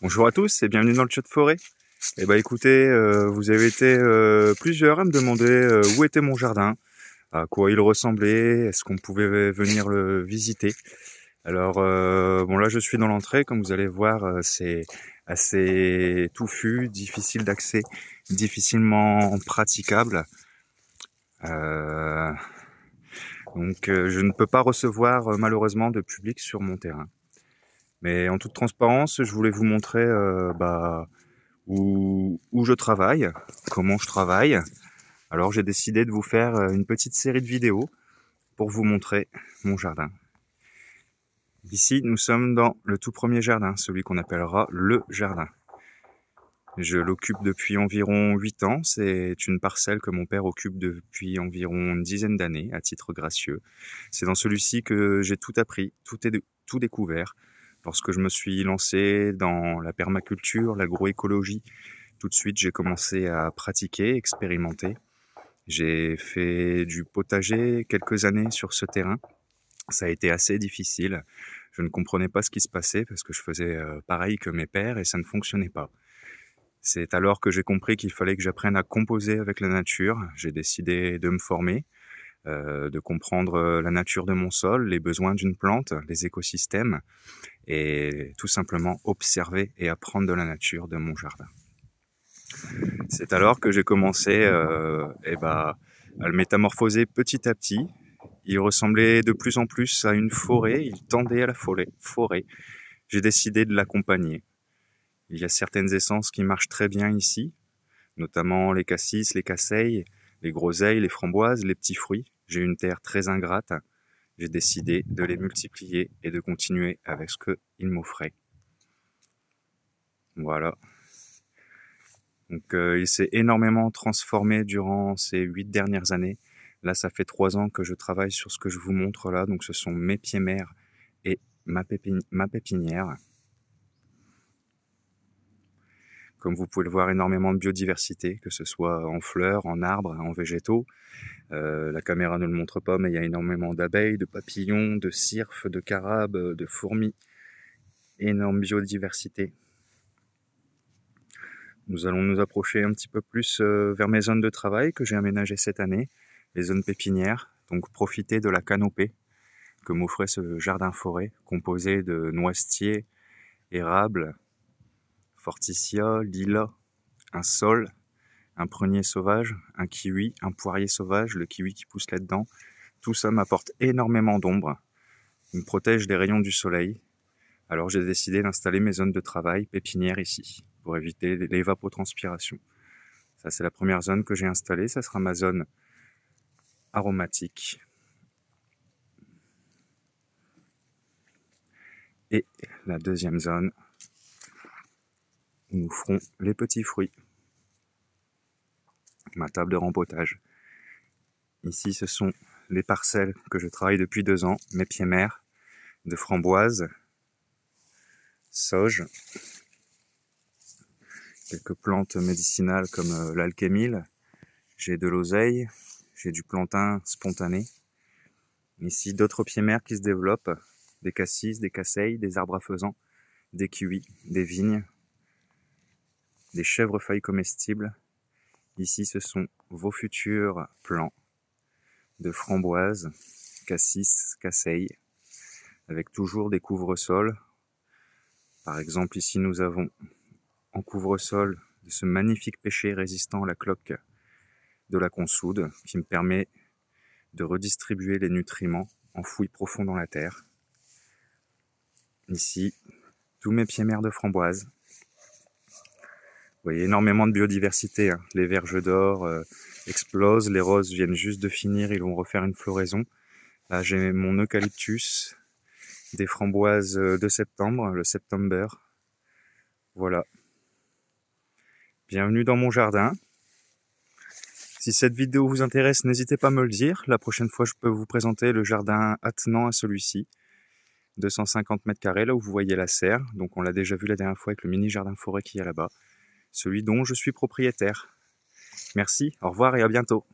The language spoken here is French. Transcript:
Bonjour à tous et bienvenue dans le chat de forêt. Eh ben écoutez, vous avez été plusieurs à me demander où était mon jardin, à quoi il ressemblait, est-ce qu'on pouvait venir le visiter. Alors bon là je suis dans l'entrée, comme vous allez voir, c'est assez touffu, difficile d'accès, difficilement praticable. Euh, donc je ne peux pas recevoir malheureusement de public sur mon terrain. Mais en toute transparence, je voulais vous montrer où je travaille, comment je travaille. Alors j'ai décidé de vous faire une petite série de vidéos pour vous montrer mon jardin. Ici, nous sommes dans le tout premier jardin, celui qu'on appellera le jardin. Je l'occupe depuis environ 8 ans. C'est une parcelle que mon père occupe depuis environ une dizaine d'années, à titre gracieux. C'est dans celui-ci que j'ai tout appris, tout découvert. Lorsque je me suis lancé dans la permaculture, l'agroécologie, tout de suite j'ai commencé à pratiquer, expérimenter. J'ai fait du potager quelques années sur ce terrain. Ça a été assez difficile. Je ne comprenais pas ce qui se passait parce que je faisais pareil que mes pères et ça ne fonctionnait pas. C'est alors que j'ai compris qu'il fallait que j'apprenne à composer avec la nature. J'ai décidé de me former, de comprendre la nature de mon sol, les besoins d'une plante, les écosystèmes, et tout simplement observer et apprendre de la nature de mon jardin. C'est alors que j'ai commencé à le métamorphoser petit à petit. Il ressemblait de plus en plus à une forêt, il tendait à la forêt. J'ai décidé de l'accompagner. Il y a certaines essences qui marchent très bien ici, notamment les cassis, les casseilles, les groseilles, les framboises, les petits fruits. J'ai une terre très ingrate. J'ai décidé de les multiplier et de continuer avec ce qu'ils m'offraient. Voilà. Donc il s'est énormément transformé durant ces 8 dernières années. Là, ça fait 3 ans que je travaille sur ce que je vous montre là. Donc ce sont mes pieds-mères et ma pépinière. Comme vous pouvez le voir, énormément de biodiversité, que ce soit en fleurs, en arbres, en végétaux. La caméra ne le montre pas, mais il y a énormément d'abeilles, de papillons, de cirfes, de carabes, de fourmis. Énorme biodiversité. Nous allons nous approcher un petit peu plus vers mes zones de travail que j'ai aménagées cette année, les zones pépinières. Donc profiter de la canopée que m'offrait ce jardin-forêt, composé de noisetiers, érables, forsythia, lilas, un saule, un prunier sauvage, un kiwi, un poirier sauvage, le kiwi qui pousse là-dedans. Tout ça m'apporte énormément d'ombre, me protège des rayons du soleil. Alors j'ai décidé d'installer mes zones de travail pépinières ici, pour éviter l'évapotranspiration. Ça, c'est la première zone que j'ai installée. Ça sera ma zone aromatique. Et la deuxième zone où nous ferons les petits fruits. Ma table de rempotage. Ici, ce sont les parcelles que je travaille depuis 2 ans, mes pieds-mères de framboises, sauge, quelques plantes médicinales comme l'alchémile, j'ai de l'oseille, j'ai du plantain spontané. Ici, d'autres pieds-mères qui se développent, des cassis, des casseilles, des arbres à faisan, des kiwis, des vignes, des chèvrefeuilles comestibles. Ici, ce sont vos futurs plants de framboises, cassis, casseilles, avec toujours des couvre-sols. Par exemple, ici, nous avons en couvre-sol de ce magnifique pêcher résistant à la cloque de la consoude qui me permet de redistribuer les nutriments enfouis profond dans la terre. Ici, tous mes pieds-mères de framboises. Vous voyez énormément de biodiversité, hein. Les verges d'or explosent, les roses viennent juste de finir, ils vont refaire une floraison. Là, j'ai mon eucalyptus, des framboises de septembre, le September. Voilà. Bienvenue dans mon jardin. Si cette vidéo vous intéresse, n'hésitez pas à me le dire. La prochaine fois, je peux vous présenter le jardin attenant à celui-ci. 250 mètres carrés, là où vous voyez la serre. Donc on l'a déjà vu la dernière fois avec le mini jardin forêt qu'il y a là-bas. Celui dont je suis propriétaire. Merci, au revoir et à bientôt.